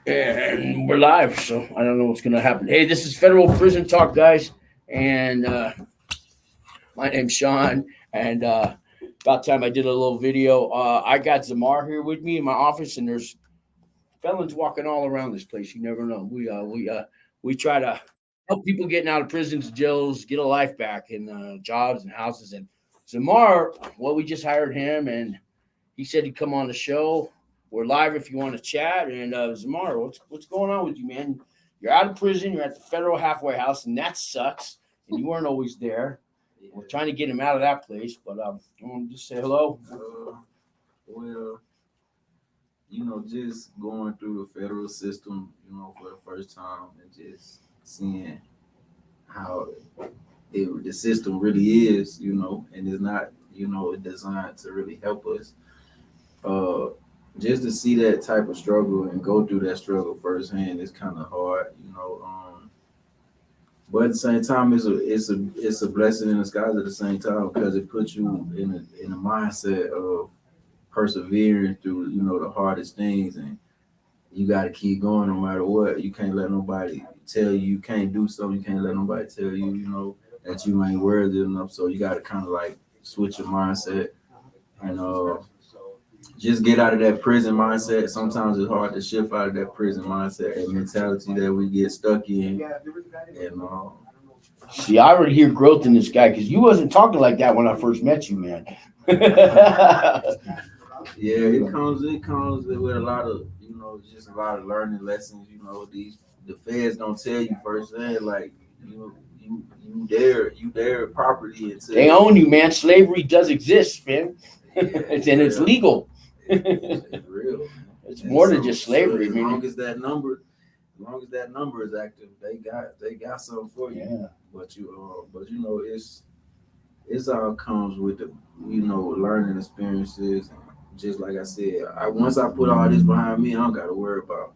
And we're live, so I don't know what's gonna happen. Hey, this is Federal Prison Talk, guys, and my name's Sean. And about time I did a little video. I got Zamar here with me in my office, and there's felons walking all around this place. You never know. We try to help people getting out of prisons, jails, get a life back, and jobs and houses. And Zamar, well, we just hired him, and he said he'd come on the show. We're live if you want to chat. And Zamar, what's going on with you, man? You're out of prison. You're at the federal halfway house, and that sucks. And you weren't always there. We're trying to get him out of that place. But I want to just say hello. Well, just going through the federal system, for the first time and just seeing how the system really is, and it's not, designed to really help us. Uh, just to see that type of struggle and go through that struggle firsthand is kind of hard. But at the same time, it's a blessing in disguise at the same time because it puts you in a mindset of persevering through the hardest things, and you got to keep going no matter what. You can't let nobody tell you can't do something. You can't let nobody tell you that you ain't worthy enough. So you got to kind of like switch your mindset and just get out of that prison mindset. Sometimes it's hard to shift out of that prison mindset and mentality that we get stuck in. And See, I already hear growth in this guy because you wasn't talking like that when I first met you, man. yeah, it comes with a lot of just a lot of learning lessons. The feds don't tell you firsthand like you their property until They own you, man. Slavery does exist, man. yeah, And it's legal. it's real. Man. It's And more than just slavery, as man. long as that number is active, they got something for you. Yeah. But it's all comes with the learning experiences. And just like I said, once I put all this behind me, I don't got to worry about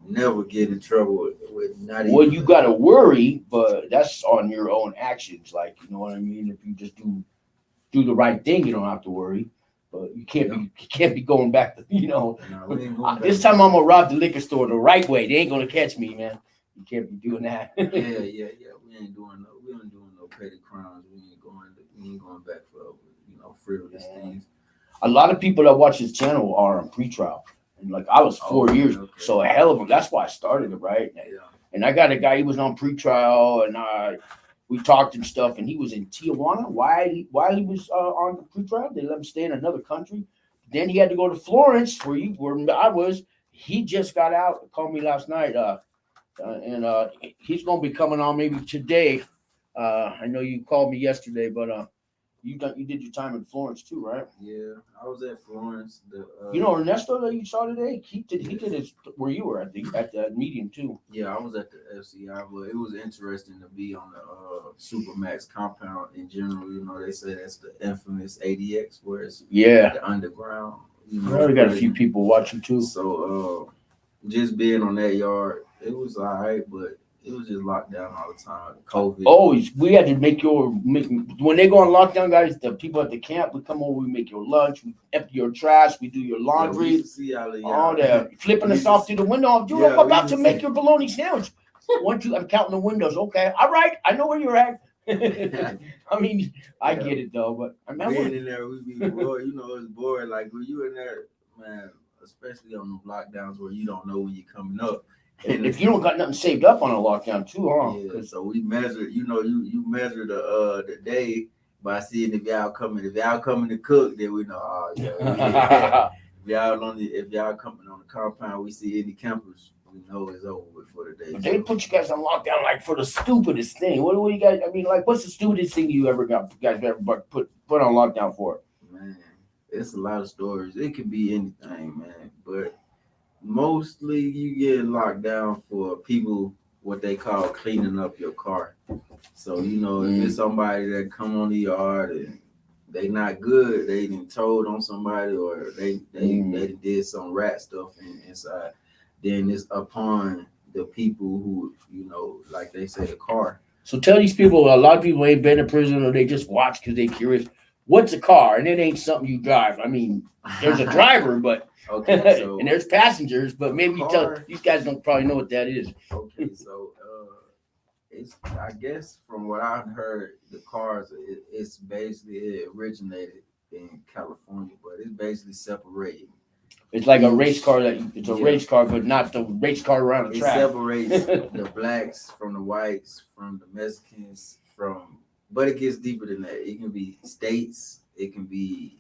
never get in trouble with not Well, even. you got to worry, but that's on your own actions. Like, you know what I mean? If you just do the right thing, you don't have to worry. But you can't be going back. No, we ain't going back. This time I'm gonna rob the liquor store the right way. They ain't gonna catch me, man. You can't be doing that. Yeah. We ain't doing no petty crimes. We ain't going back for frivolous things. A lot of people that watch this channel are on pretrial, and like I was 4 years, Okay. so a hell of a. That's why I started it, right? Yeah. And I got a guy. He was on pretrial, and we talked and stuff. And he was in Tijuana. While he was on the pretrial, they let him stay in another country. Then he had to go to Florence, where I was. He just got out. Called me last night, and he's gonna be coming on maybe today. I know you called me yesterday, but you did your time in Florence too, right? Yeah, I was at Florence. Ernesto that you saw today, he did his where you were at the meeting too. Yeah, I was at the FCI, but it was interesting to be on the Supermax compound in general. They say that's the infamous ADX, where it's Yeah, the underground. I already got a few people watching too. So just being on that yard, it was all right, but it was just locked down all the time. COVID. Always, we had to make when they go on lockdown, guys. The people at the camp, we come over, we make your lunch, we empty your trash, we do your Yeah, we laundry, used to see all that, flipping us off through the window. Dude, I'm we about used to to make see- your bologna sandwich. 1, 2, I'm counting the windows. Okay, all right, I know where you're at. I mean, I get it though, but I being remember. in there, we be bored. It's bored. Like when you in there, man, especially on the lockdowns where you don't know when you're coming up. And if you don't got nothing saved up on a lockdown too, huh? Yeah, so we measure. You measure the day by seeing if y'all coming. If y'all coming to cook, then we know. Oh yeah. If y'all coming on the compound, we see any campers, we know it's over with for the day. They put you guys on lockdown like for the stupidest thing. What do you guys? I mean, like, what's the stupidest thing you guys ever put on lockdown for? Man, it's a lot of stories. It could be anything, man. But mostly you get locked down for people what they call cleaning up your car. So if it's somebody that come on the yard and they not good, they done told on somebody or they did some rat stuff inside, then it's upon the people who like they say the car. So tell these people, a lot of people ain't been in prison or they just watch because they curious. what's a car? And it ain't something you drive. I mean, there's a driver, but Okay, so and there's passengers, but maybe car, these guys don't probably know what that is. okay, so it's, I guess from what I've heard, the cars, it's basically, it originated in California, but it's basically separating. It's like a each- race car it's a yeah, race car, but not the race car around the it track. separates the blacks from the whites, from the Mexicans, but it gets deeper than that. It can be states, it can be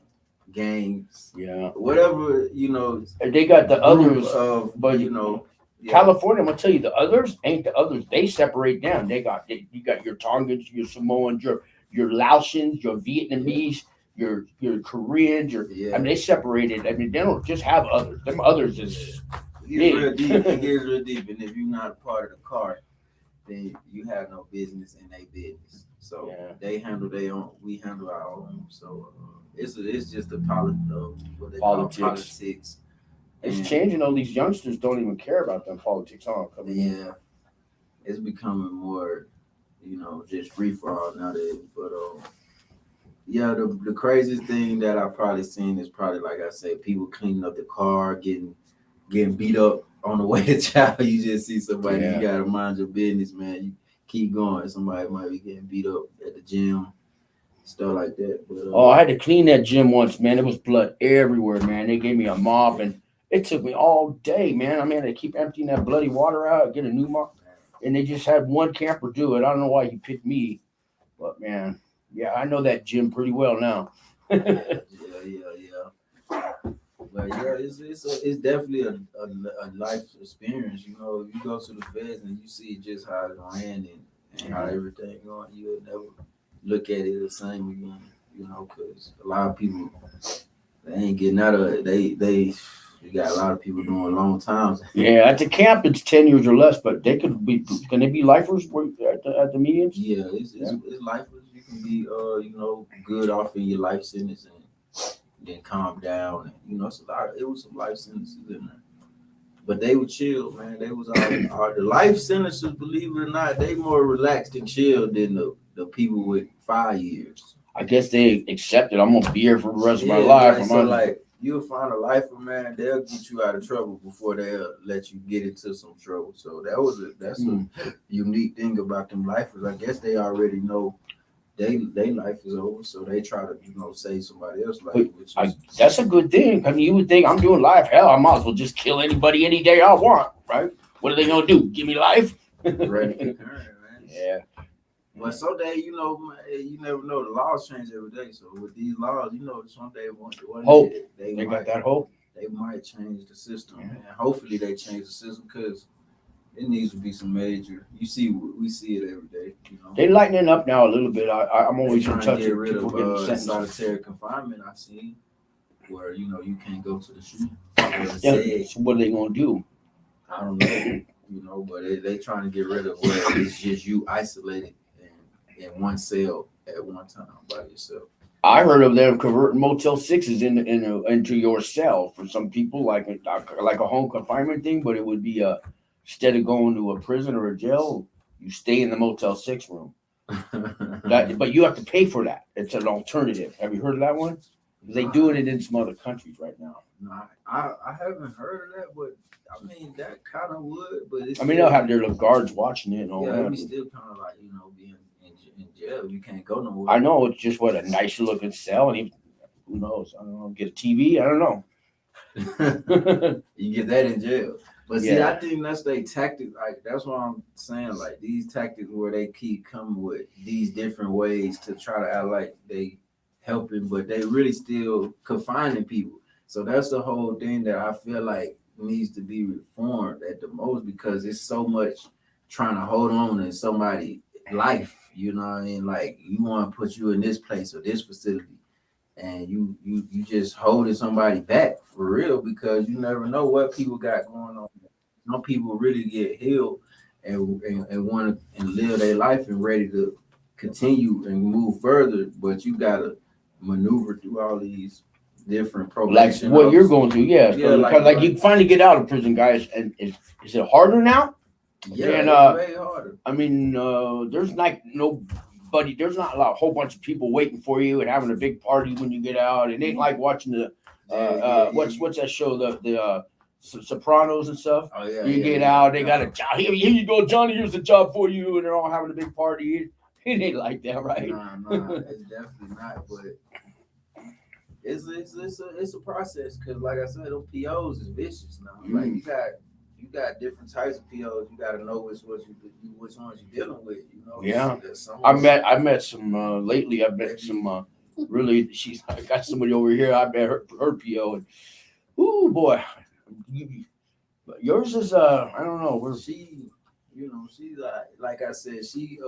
gangs, Yeah, whatever, you know, and they got the group others, of, but you know, yeah, California, I'm gonna tell you, the others ain't the others. They separate down. You got your Tongans, your Samoans, your Laotians, your Vietnamese, your Koreans, yeah. I mean, they separated. I mean, they don't just have others. Them others is It gets real deep. It gets real deep, and if you're not a part of the car, then you have no business in their business. So Yeah. they handle their own. We handle our own. So it's just a what they Politics. call politics. It's And, changing. All these youngsters don't even care about them politics. yeah, it's becoming more, you know, just free for all nowadays. But yeah, the craziest thing that I've probably seen is probably, like I said, people cleaning up the car, getting beat up on the way to child. You just see somebody, Yeah. you gotta mind your business, man. You keep going. Somebody might be getting beat up at the gym, stuff like that. But, Oh, I had to clean that gym once, man. It was blood everywhere, man. They gave me a mop, and it took me all day, man. I mean, they keep emptying that bloody water out, get a new mop, and they just had one camper do it. I don't know why he picked me, but man, yeah, I know that gym pretty well now. yeah. But yeah, it's definitely a life experience. You know, if you go to the feds and you see just how it ran and how everything going, you'll never look at it the same again. You know, because a lot of people, they ain't getting out of it. You got a lot of people doing long times. Yeah, at the camp it's 10 years or less, but they could be. Can they be lifers at the meetings? Yeah, it's lifeless. You can be you know, good off in your life sentence and then calm down. And, you know, it was some life sentences in there. But they were chill, man. They was all the life sentences, believe it or not, they more relaxed and chill than the people with 5 years. I guess they accepted. I'm gonna be here for the rest of my Yeah, life. like, so like you'll find a lifer, man. They'll get you out of trouble before they'll let you get into some trouble. So that's a unique thing about them lifers. I guess they already know they life is over, so they try to, you know, save somebody else's life. That's a good thing. I mean, you would think I'm doing life. Hell, I might as well just kill anybody any day I want, right? What are they gonna do? Give me life? Ready to man. Yeah. But someday, you know, man, you never know. The laws change every day. So with these laws, you know, someday one Hope. day They might, got that hope. They might change the system, man. Hopefully they change the system because it needs to be some major. We see it every day. You know, They lightening up now a little bit. I'm always in trying touch to get with rid people of getting sentenced. solitary confinement. I've seen where, you know, you can't go to the street. Yeah, so what are they gonna do? I don't know, you know, but they trying to get rid of where it's just you isolated in one cell at one time by yourself. I heard of them converting Motel 6s into your cell for some people, like a home confinement thing. But it would be instead of going to a prison or a jail, you stay in the Motel 6 room. But you have to pay for that. It's an alternative. Have you heard of that one? They doing it in some other countries right now. No, I haven't heard of that, but I mean that kind of would. But it's they'll have their guards watching it and all that. that. We still kind of like, you know, being in jail. You can't go nowhere. I know, it's just a nicer looking cell, and who knows? I don't know. Get a TV. I don't know. You get that in jail. But see, Yeah. I think that's their tactic. Like that's what I'm saying. Like these tactics where they keep coming with these different ways to try to act like they helping, but they really still confining people. So that's the whole thing that I feel like needs to be reformed at the most, because it's so much trying to hold on to somebody's life. You know what I mean? Like you want to put you in this place or this facility, and you just holding somebody back for real, because you never know what people got going on. Some people really get healed and want to and live their life and ready to continue and move further, but you gotta maneuver through all these different probation. Like what you're going through, yeah. Like you finally get out of prison, guys. And is it harder now? Yeah, it's way harder. I mean, there's like no buddy, there's not a whole bunch of people waiting for you and having a big party when you get out. It ain't like watching the what's that show, the Sopranos and stuff. Oh yeah. You get out, they got a job. Here you go, Johnny. Here's a job for you, and they're all having a big party. It ain't like that, right? Nah, it's definitely not. But it's a process because, like I said, those POs is vicious now. Like you got different types of POs. You got to know which ones you're dealing with. You know. Yeah. I met some lately. I met some really. I got somebody over here. I met her PO, and ooh boy, yours is I don't know. She's like I said, she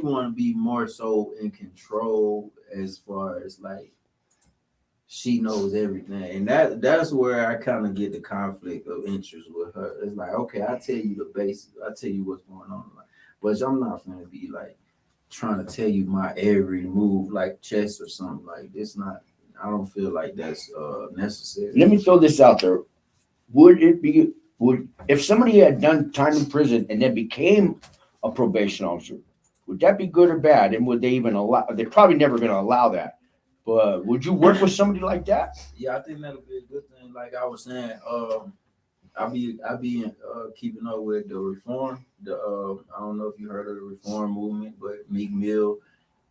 want to be more so in control as far as like she knows everything, and that's where I kind of get the conflict of interest with her. It's like, okay, I tell you the basics, I tell you what's going on, but I'm not gonna be like trying to tell you my every move like chess or something. Like it's not. I don't feel like that's necessary. Let me throw this out there. Would if somebody had done time in prison and then became a probation officer, would that be good or bad? And would they even allow? They're probably never going to allow that. But would you work with somebody like that? Yeah, I think that'll be a good thing. Like I was saying, I be keeping up with the reform. I don't know if you heard of the reform movement, but Meek Mill,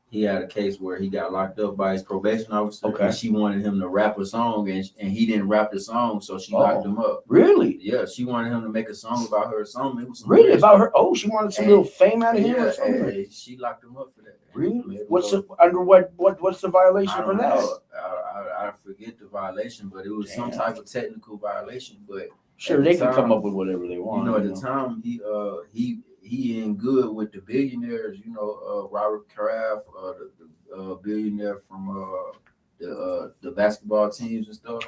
he had a case where he got locked up by his probation officer. Okay. And she wanted him to rap a song, and he didn't rap the song, so she locked him up. Really? Yeah, she wanted him to make a song about her or something. It was really about her. Oh, she wanted some little fame out of him or something. And she locked him up for that. Really? What's the violation for that? I forget the violation, but it was some type of technical violation. But sure, they can come up with whatever they want. At the time, he in good with the billionaires. Robert Kraft, the billionaire from the basketball teams and stuff.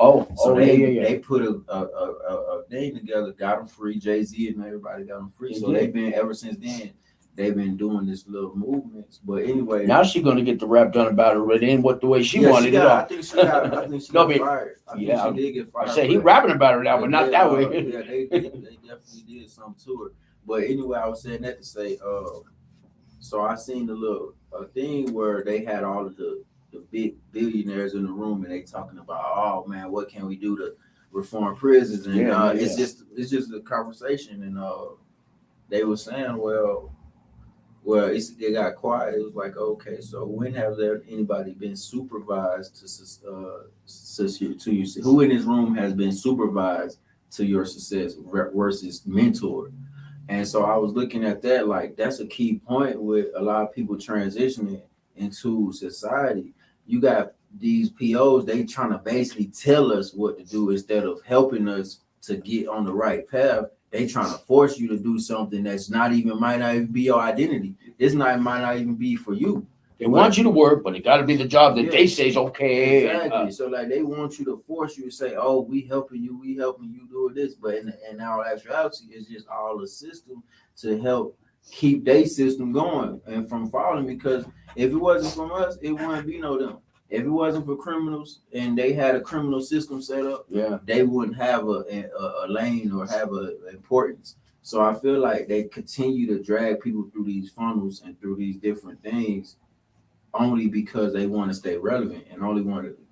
They put a thing together, got them free. Jay-Z and everybody got them free. So they've been ever since then. They've been doing this little movements, but anyway. Now she's gonna get the rap done about her in the way she wanted it. I think she got fired. She did get fired. I said he rapping about her now, but not that way. Yeah, they definitely did something to her. But anyway, I was saying that to say, so I seen the little thing where they had all of the big billionaires in the room, and they talking about, oh man, what can we do to reform prisons? And it's just a conversation, and they were saying, well, it got quiet. It was like, okay, so when have there anybody been supervised to you? Who in this room has been supervised to your success versus mentored? And so I was looking at that, like that's a key point with a lot of people transitioning into society. You got these POs, they trying to basically tell us what to do instead of helping us to get on the right path. They trying to force you to do something that's might not even be your identity. Might not even be for you. They want you to work, but it got to be the job that they say is okay. Exactly. So like they want you to force you to say, "Oh, we helping you do this," but in our actuality, it's just all a system to help keep their system going and from falling. Because if it wasn't from us, it wouldn't be no them. If it wasn't for criminals and they had a criminal system set up, they wouldn't have a lane or have an importance. So I feel like they continue to drag people through these funnels and through these different things only because they want to stay relevant and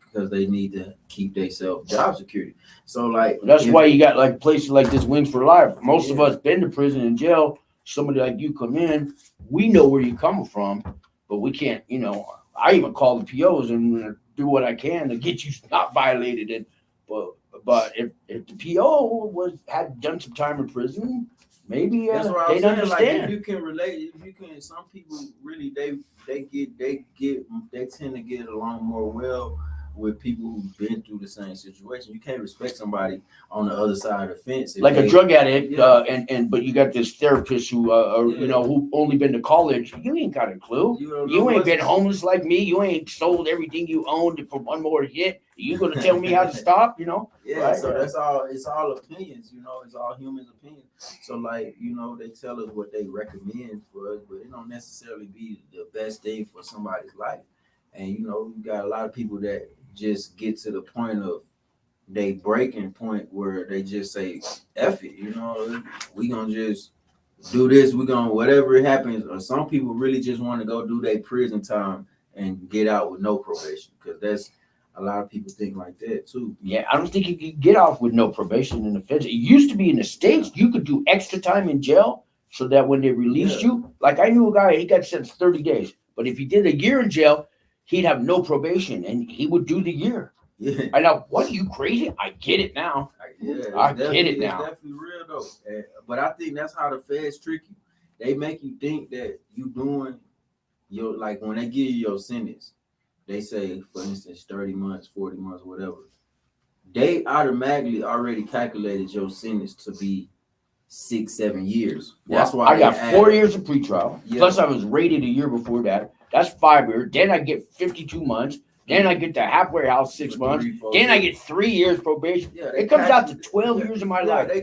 because they need to keep themselves job security. So like that's why you got like places like this Wings for Life. Most of us been to prison and jail. Somebody like you come in, we know where you're coming from, but we can't, I even call the POs and do what I can to get you not violated. And but if the PO had done some time in prison, maybe that's what they'd understand. Like, if you can relate, some people really they tend to get along more well with people who've been through the same situation. You can't respect somebody on the other side of the fence, like a drug addict, but you got this therapist who who only been to college. You ain't got a clue. You ain't been homeless like me. You ain't sold everything you owned for one more hit. You gonna tell me how to stop? Yeah. Right? So that's all. It's all opinions. It's all human opinions. So like they tell us what they recommend for us, but it don't necessarily be the best thing for somebody's life. And you got a lot of people that just get to the point of they breaking point where they just say F it, we gonna just do this, we're gonna whatever it happens. Or some people really just want to go do their prison time and get out with no probation, because that's a lot of people think like that too. Yeah, I don't think you could get off with no probation in the feds. It used to be in the States, you could do extra time in jail so that when they released you, like I knew a guy, he got sentenced 30 days. But if he did a year in jail, he'd have no probation and he would do the year. Yeah. I know, what are you crazy? I get it now. I get it now. It's definitely real though. But I think that's how the feds trick you. They make you think that you doing your, like when they give you your sentence, they say, for instance, 30 months, 40 months, whatever. They automatically already calculated your sentence to be 6-7 years. That's why I got 4 years of pretrial. Yeah. Plus, I was rated a year before that. That's 5 years. Then I get 52 months. Then I get the halfway house 6 months. Then I get 3 years probation. Yeah, it comes out to 12 years of my life. They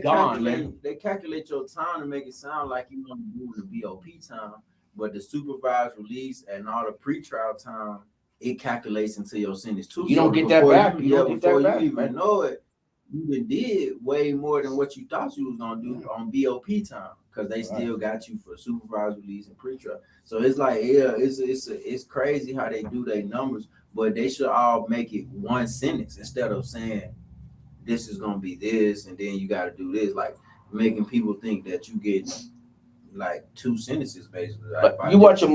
calculate your time to make it sound like you're going to do the BOP time, but the supervised release and all the pretrial time, it calculates into your sentence too. You don't get that back. Before you even know it, you did way more than what you thought you was gonna do on BOP time, because they still got you for supervised release and pretrial. So it's like, it's crazy how they do their numbers, but they should all make it one sentence instead of saying this is gonna be this and then you got to do this, like making people think that you get like 2 sentences basically. But you watch a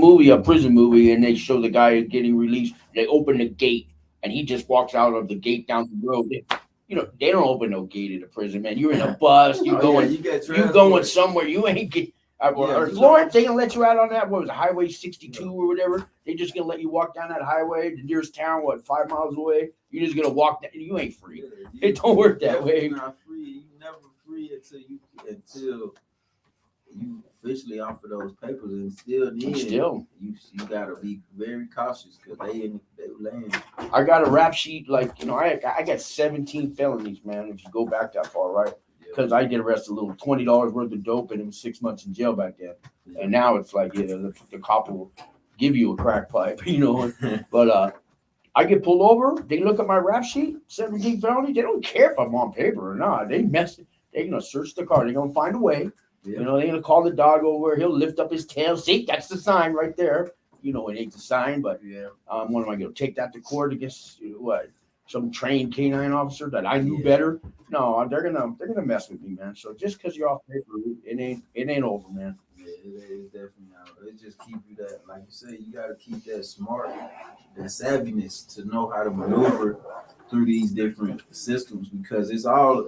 prison movie, and they show the guy getting released. They open the gate, and he just walks out of the gate down the road. They don't open no gate at a prison, man. You're in a bus. You going somewhere. You ain't get. Or Florence, they gonna let you out on that. What was it, Highway 62 or whatever? They just gonna let you walk down that highway. The nearest town, 5 miles away? You're just gonna walk down. You ain't free. It don't work that way. You're not free. You never free until you officially offer those papers, and still you gotta be very cautious because they laying. I got a rap sheet, like I got 17 felonies, man. If you go back that far, right? Because I get arrested a little $20 worth of dope, and it was 6 months in jail back then. Yeah. And now it's like the cop will give you a crack pipe, But I get pulled over. They look at my rap sheet, 17 felonies. They don't care if I'm on paper or not. They're gonna search the car. They're gonna find a way. Yeah. They're gonna call the dog over. He'll lift up his tail. See, that's the sign right there. It ain't the sign, but what am I gonna take that to court against some trained canine officer that I knew better? No, they're gonna mess with me, man. So just because you're off paper, it ain't over, man. Yeah, it is definitely not. It just keep you that, like you say, you gotta keep that smart, that savviness to know how to maneuver through these different systems, because it's all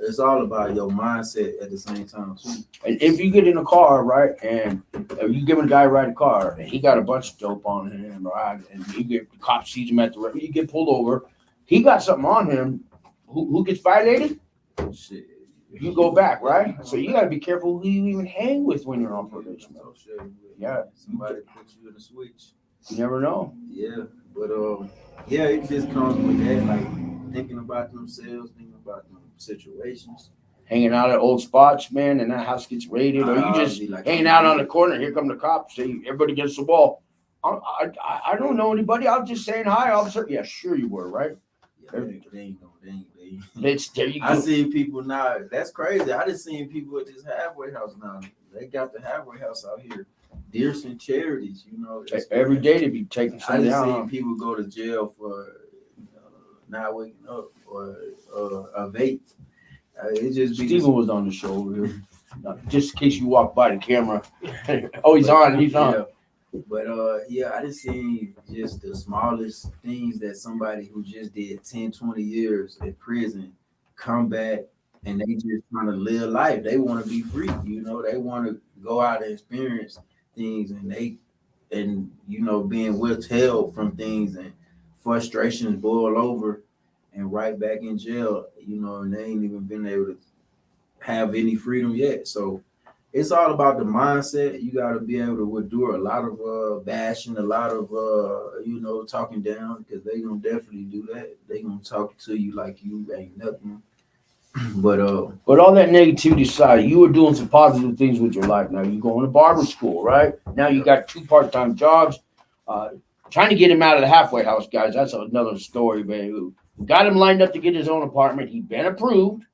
about your mindset at the same time too. And if you get in a car, right, and you give a guy ride a car and he got a bunch of dope on him, right, and the cop sees him at the road, you get pulled over, he got something on him, who gets violated? Shit. You go back, right? So you got to be careful who you even hang with when you're on probation. Yeah, somebody puts you in a switch. You never know. Yeah, but it just comes with that, like thinking about themselves, thinking about them situations. Hanging out at old spots, man, and that house gets raided, or you just hanging out on the corner. Here come the cops. Say everybody gets the ball. I don't know anybody. I was just saying hi, officer. Yeah, sure you were, right? Yeah, they ain't. There you go. I see people now. That's crazy. I just seen people at this halfway house now. They got the halfway house out here. Deerson Charities, every day they be taking something down. I just seen people go to jail for not waking up or a vape. It just Steven was on the show over here. Just in case you walk by the camera. Oh, he's on. Yeah. But I just seen just the smallest things that somebody who just did 10, 20 years in prison come back, and they just trying to live life. They want to be free, they want to go out and experience things, and being withheld from things, and frustrations boil over and right back in jail, and they ain't even been able to have any freedom yet. So it's all about the mindset. You got to be able to endure a lot of bashing, a lot of talking down, because they gonna definitely do that. They gonna talk to you like you ain't nothing. But all that negativity aside, you were doing some positive things with your life. Now you going to barber school, right? Now you got 2 part-time jobs. Trying to get him out of the halfway house, guys. That's another story, man. We got him lined up to get his own apartment. He'd been approved.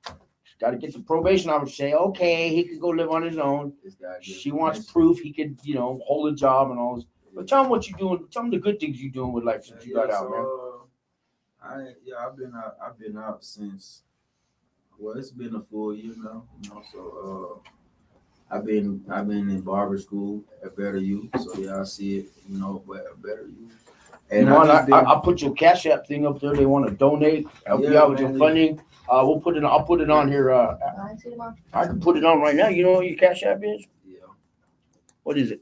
Got to get the probation officer to say, okay, he could go live on his own. She wants proof he could, hold a job and all this. But tell him what you're doing. Tell him the good things you're doing with life since you got out, man. I've been out since. Well, it's been a full year now. So I've been in barber school at Better You. So yeah, I see it. Better You. And I'll put your Cash App thing up there. They want to donate, help you out with your funding. I'll put it on here. I can put it on right now. You know what your Cash App is? Yeah. What is it?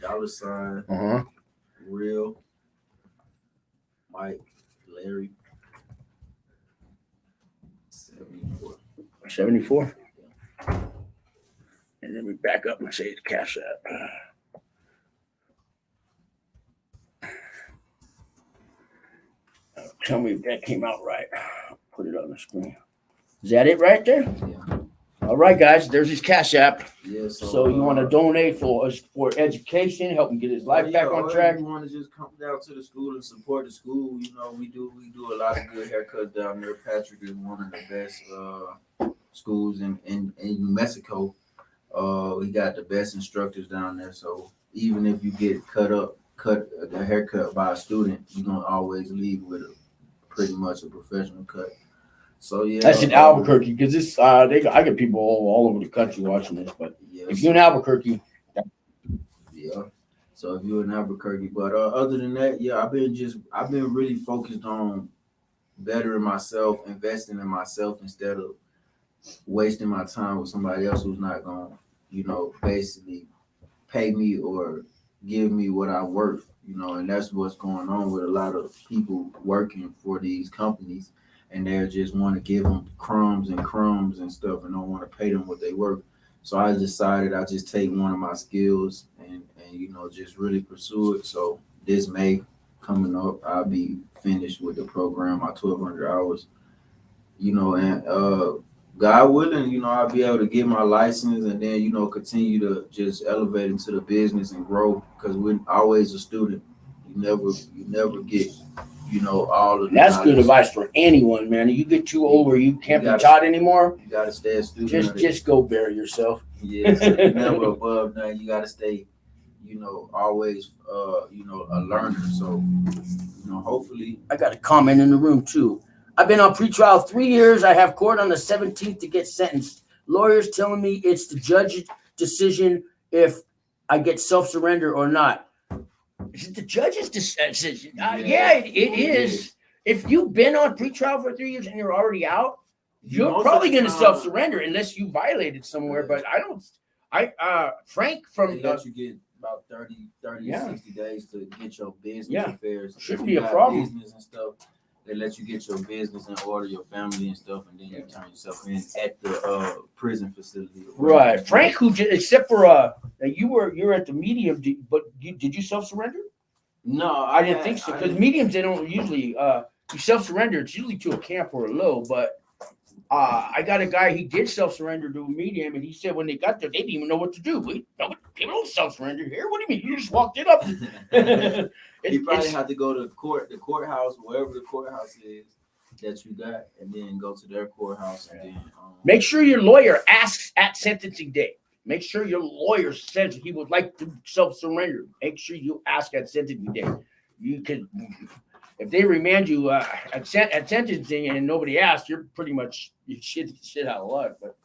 $, real Mike Larry 74. And then we back up and say it's Cash App. Tell me if that came out right. Put it on the screen. Is that it right there? Yeah. All right, guys. There's his Cash App. Yeah. So you want to donate for education, help him get his life back on track. You want to just come down to the school and support the school. We do a lot of good haircuts down there. Patrick is one of the best schools in Mexico. We got the best instructors down there. So even if you get cut a haircut by a student, you're gonna always leave with pretty much a professional cut. So yeah, that's in Albuquerque because this I get people all over the country watching this. But if you're in Albuquerque, yeah. So if you're in Albuquerque, but other than that, yeah, I've been really focused on bettering myself, investing in myself instead of wasting my time with somebody else who's not gonna, basically pay me or give me what I worth, and that's what's going on with a lot of people working for these companies, and they just want to give them crumbs and stuff and don't want to pay them what they worth. So I decided I just take one of my skills and just really pursue it. So this May coming up, I'll be finished with the program, my 1,200 hours, and God willing, I'll be able to get my license and then, continue to just elevate into the business and grow, because we're always a student. You never get, all of the That's knowledge. good advice for anyone, man. You get too old where you can't be taught anymore. You got to stay a student. Just go bury yourself. Yeah, so you're never above nothing. You got to stay, always, a learner. So, hopefully. I got a comment in the room, too. I've been on pretrial 3 years. I have court on the 17th to get sentenced. Lawyers telling me it's the judge's decision if I get self-surrender or not. Is it the judge's decision? Yeah, it is. If you've been on pretrial for 3 years and you're already out, you're probably going to self-surrender unless you violated somewhere. But Frank from... They let you get about 30 60 days to get your business affairs. Shouldn't be a problem. Business and stuff. They let you get your business in order, your family and stuff, and then you turn yourself in at the prison facility. Right, Frank, who except for you're at the medium, did you self-surrender? No, I didn't think so, because mediums, they don't usually you self-surrender. It's usually to a camp or a low, but I got a guy, he did self-surrender to a medium, and he said when they got there, they didn't even know what to do. People don't self-surrender here. What do you mean? You just walked it up. You probably have to go to the courthouse, wherever the courthouse is that you got, and then go to their courthouse. And then make sure your lawyer asks at sentencing day. Make sure your lawyer says he would like to self-surrender. Make sure you ask at sentencing day. You can, if they remand you at sentencing and nobody asked, you're pretty much shit out of luck. But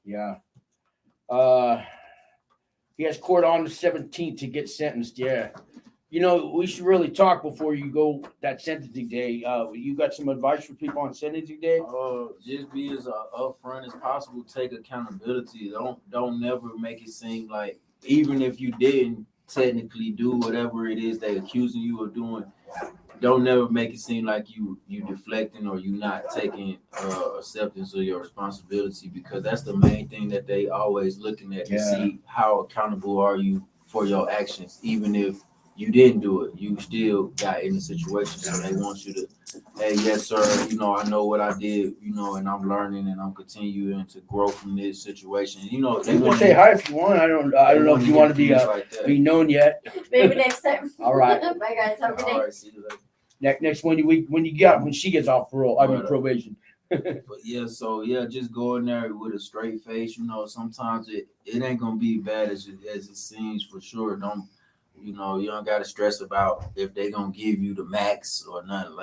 yeah. He has court on the 17th to get sentenced. Yeah. We should really talk before you go that sentencing day. You got some advice for people on sentencing day? Just be as upfront as possible. Take accountability. Don't never make it seem like, even if you didn't technically do whatever it is they're accusing you of doing, don't never make it seem like you deflecting or you not taking acceptance of your responsibility, because that's the main thing that they always looking at to see how accountable are you for your actions. Even if you didn't do it, you still got in the situation. So they want you to, hey, yes, sir, I know what I did, and I'm learning and I'm continuing to grow from this situation. They want to say hi if you want. I don't know if you want to be known yet. Maybe next time. All right. Bye, guys. Have a good day. All right, see you later. next when she gets off parole. I mean probation. But yeah, so yeah, just go in there with a straight face. You know, sometimes it ain't gonna be bad as it seems for sure. Don't you know? You don't gotta stress about if they gonna give you the max or nothing.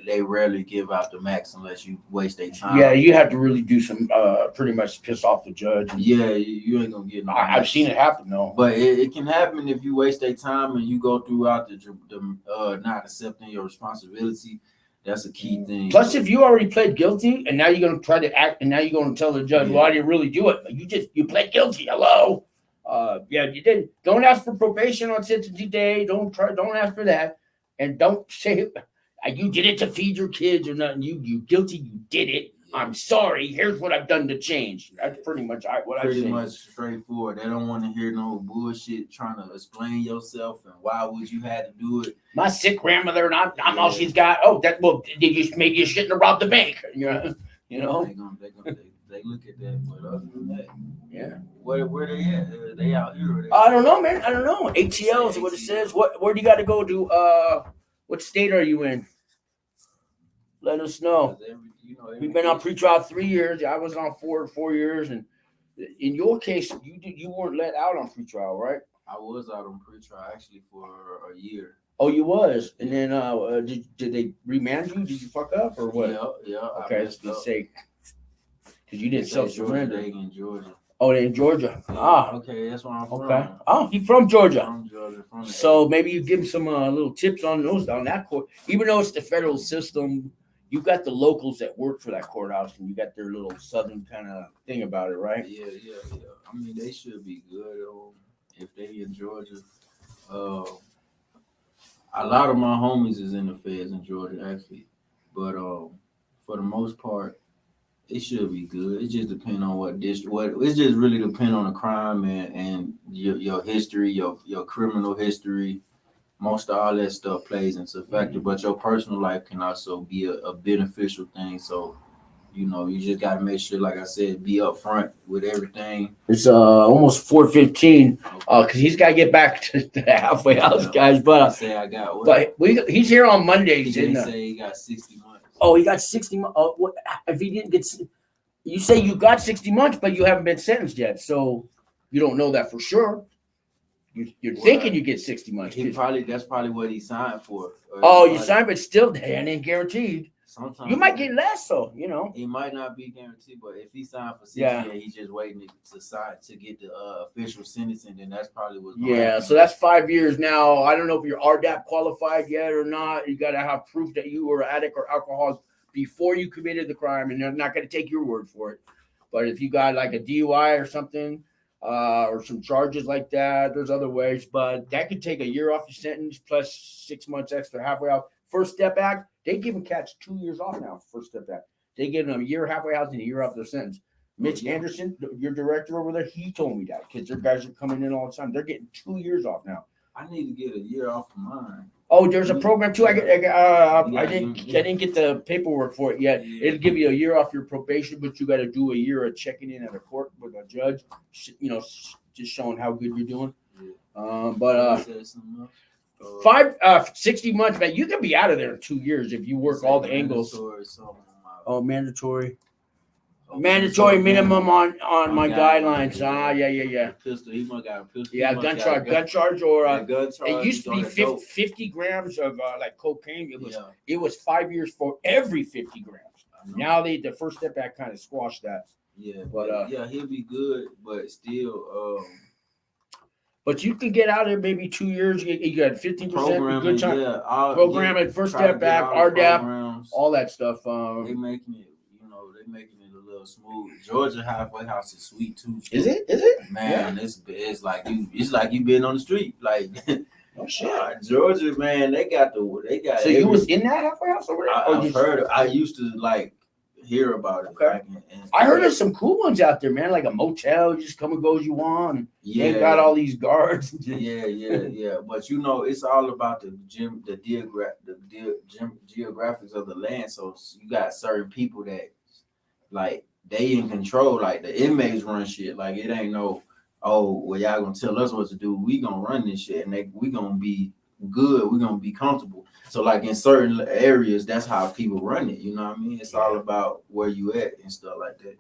They rarely give out the max unless you waste their time. Yeah, you have to really do some pretty much piss off the judge. Yeah, you ain't gonna get no. I've seen it happen though. But it can happen if you waste their time and you go throughout the not accepting your responsibility. That's a key thing. Plus, if you already pled guilty and now you're going to try to act and now you're going to tell the judge, well, I didn't really do it. But you pled guilty. Hello. Yeah, you didn't. Don't ask for probation on sentencing day. Don't ask for that. And don't say you did it to feed your kids or nothing. You guilty. You did it. I'm sorry. Here's what I've done to change. That's pretty much what I say. Pretty much straightforward. They don't want to hear no bullshit trying to explain yourself and why would you had to do it. My sick grandmother and I'm all she's got. Oh, did you maybe you shouldn't have robbed the bank? You know. They look at that, but other than that, yeah. Where they at? They out here? I don't know, man. I don't know. ATL is what it says. Where do you got to go to? What state are you in? Let us know. We've been on pretrial 3 years. I was on 4 years, and in your case, you weren't let out on pretrial, right? I was out on pretrial actually for a year. Oh, you was, and then did they remand you? Did you fuck up or what? Yeah. Okay, let's be safe. Because you didn't self-surrender. In Georgia. Oh, they're in Georgia. Ah, okay, that's where I'm from. Okay. Oh, he's from Georgia. From Georgia. So maybe you give him some little tips on that court. Even though it's the federal system, you got the locals that work for that courthouse, and you got their little southern kind of thing about it, right? Yeah. I mean, they should be good if they in Georgia. A lot of my homies is in the feds in Georgia, actually, but for the most part, it should be good. It just depends on what district. It just really depends on the crime and your history, your criminal history. Most of all that stuff plays into a factor, but your personal life can also be a beneficial thing. So, you know, you just got to make sure, like I said, be upfront with everything. It's almost 4:15 because he's got to get back to the halfway house, guys. But he's here on Mondays. He say he got 60 months. Oh, he got 60 months. What if he didn't get? You say you got 60 months, but you haven't been sentenced yet, so you don't know that for sure. You're thinking you get 60 months. That's probably what he signed for. You signed, but still, that ain't guaranteed. Sometimes you might get less, though. You know, it might not be guaranteed, but if he signed for 60, and he's just waiting to sign to get the official sentencing, then that's probably what's going to happen. So that's 5 years now. I don't know if you're RDAP qualified yet or not. You got to have proof that you were an addict or alcoholic before you committed the crime, and they're not going to take your word for it. But if you got like a DUI or something. Or some charges like that. There's other ways, but that could take a year off your sentence plus 6 months extra halfway out. First Step Act, they give them cats 2 years off now. First Step Act, they give them a year halfway out and a year off their sentence. Mitch Anderson, your director over there, he told me that because their guys are coming in all the time. They're getting 2 years off now. I need to get a year off of mine. Oh, there's a program too. I didn't get the paperwork for it yet. It'll give you a year off your probation, but you got to do a year of checking in at a court with a judge. You know, just showing how good you're doing. 60 months, man. You can be out of there in 2 years if you work all the angles. Mandatory. Mandatory minimum on my guidelines. Yeah. Pistol. He must got a pistol. Yeah, gun charge or gun charge. It used to be 50 grams of like cocaine. It was 5 years for every 50 grams. Now the First Step Act kind of squashed that. Yeah, but he'll be good, but still. But you could get out of maybe 2 years. You got 15% good time. Yeah, programming, First Step Act, RDAP, all that stuff. They making it. Making it a little smooth. Georgia halfway house is sweet too. Is it? Man, it's like you been on the street. Like oh shit. Georgia, man, they got. So you was in that halfway house over there? I've heard. I used to hear about it. Okay. I heard there's some cool ones out there, man. Like a motel, you just come and go as you want. They got all these guards. Yeah. But it's all about the geographics of the land. So you got certain people that. Like they in control, like the inmates run shit. Like it ain't y'all gonna tell us what to do. We gonna run this shit, and we gonna be good. We're gonna be comfortable. So like in certain areas, that's how people run it. You know what I mean? It's all about where you at and stuff like that.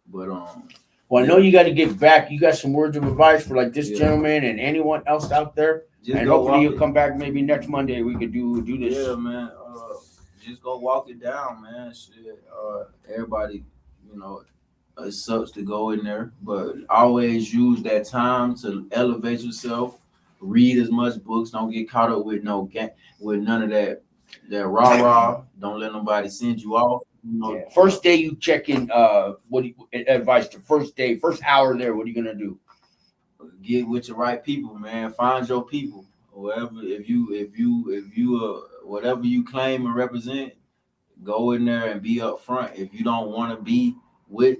But well, I know you got to get back. You got some words of advice for like this Yeah. gentleman and anyone else out there. just And go hopefully walk you'll it. come back maybe next Monday. We could do this. Yeah, man. Just go walk it down, man. Shit. Everybody, you know, it sucks to go in there, but always use that time to elevate yourself. Read as much books. Don't get caught up with with none of that rah. Don't let nobody send you off. You know, Yeah. First day you check in. What do you, advice? The first day, first hour there. What are you gonna do? get with your right people, man. Find your people. Whatever, if you whatever you claim and represent, go in there and be upfront. If you don't want to be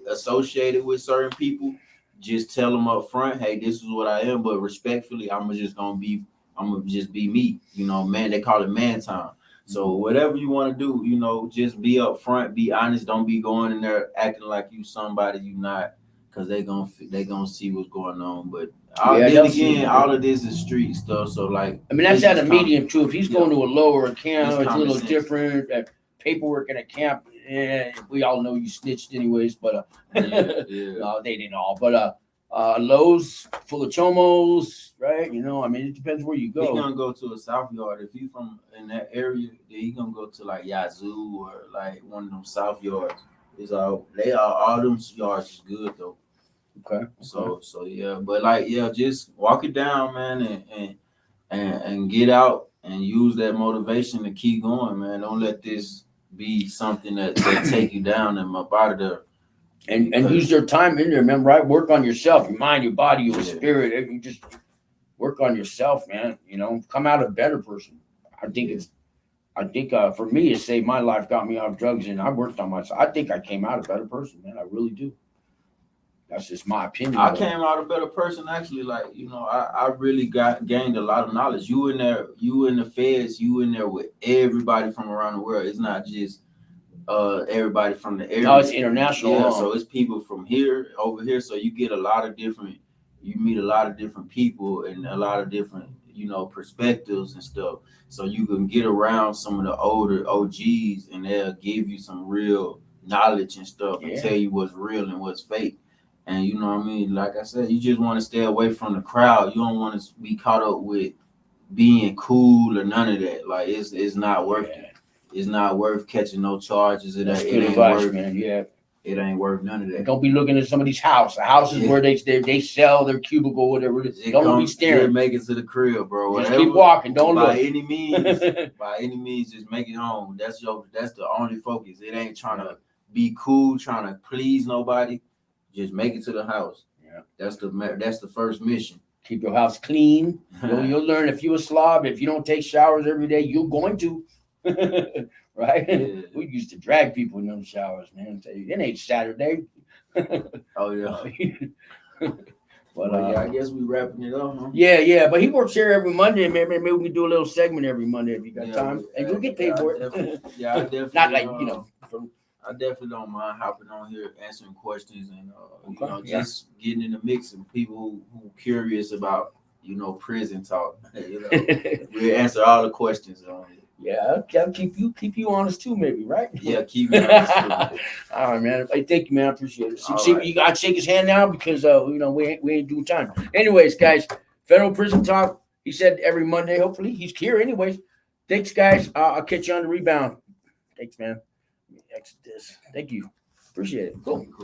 associated with certain people, just tell them up front, hey, this is what I am, but respectfully, I'm gonna just be me. You know, man, they call it man time. So whatever you want to do, you know, just be upfront, be honest. Don't be going in there acting like you somebody you not, because they gonna see what's going on. But all of this is street stuff. So like, I mean, that's at a medium too. If he's going to a lower camp, it's a little different. Paperwork in a camp, we all know you snitched anyways, but no, they didn't all. But Lowe's full of chomos, right? You know, I mean, it depends where you go. He's gonna go to a South Yard. If he's from in that area, then he's gonna go to like Yazoo or like one of them South Yards. All them yards is good though. Okay. So yeah, but like just walk it down, man, and get out and use that motivation to keep going, man. Don't let this be something that take you down and up out of there. And use their time in there, man. Right? Work on yourself, your mind, your body, your spirit. You just work on yourself, man. You know, come out a better person. I think for me, it saved my life, got me off drugs, and I worked on myself. I think I came out a better person, man. I really do. That's just my opinion. I came out a better person, actually. Like, you know, I really gained a lot of knowledge. You in the feds, you in there with everybody from around the world. It's not just everybody from the area. No, it's international. Yeah, so it's people from here, over here. So you meet a lot of different people and a lot of different, you know, perspectives and stuff. So you can get around some of the older OGs and they'll give you some real knowledge and stuff and tell you what's real and what's fake. And you know what I mean? Like I said, you just want to stay away from the crowd. You don't want to be caught up with being cool or none of that. Like it's not worth it. It's not worth catching no charges. It ain't worth, man. Yeah. It ain't worth none of that. Don't be looking at somebody's house. The house is where they sell their cubicle, whatever it is. Don't be staring. Make it to the crib, bro. Just keep walking. Don't look. By any means, just make it home. That's the only focus. It ain't trying to be cool, trying to please nobody. Just make it to the house. Yeah, that's the first mission. Keep your house clean. You'll learn if you're a slob, if you don't take showers every day, you're going to. Right? Yeah. We used to drag people in those showers, man. Say, it ain't Saturday. Oh yeah. But I guess we wrapping it up, huh? Yeah. But he works here every Monday, man. Maybe we can do a little segment every Monday if you got time. And you'll get paid for it. I definitely not like, you know. I definitely don't mind hopping on here, answering questions, and you know, just getting in the mix of people who curious about, you know, prison talk. You know, we answer all the questions on it. Yeah, I'll keep you honest too, maybe, right? Yeah, keep me honest too. All right, man. Hey, thank you, man. I appreciate it. You got to shake his hand now because you know we ain't doing time. Anyways, guys, Federal Prison Talk. He said every Monday. Hopefully, he's here. Anyways, thanks, guys. I'll catch you on the rebound. Thanks, man. Exit this. Thank you. Appreciate it. Cool.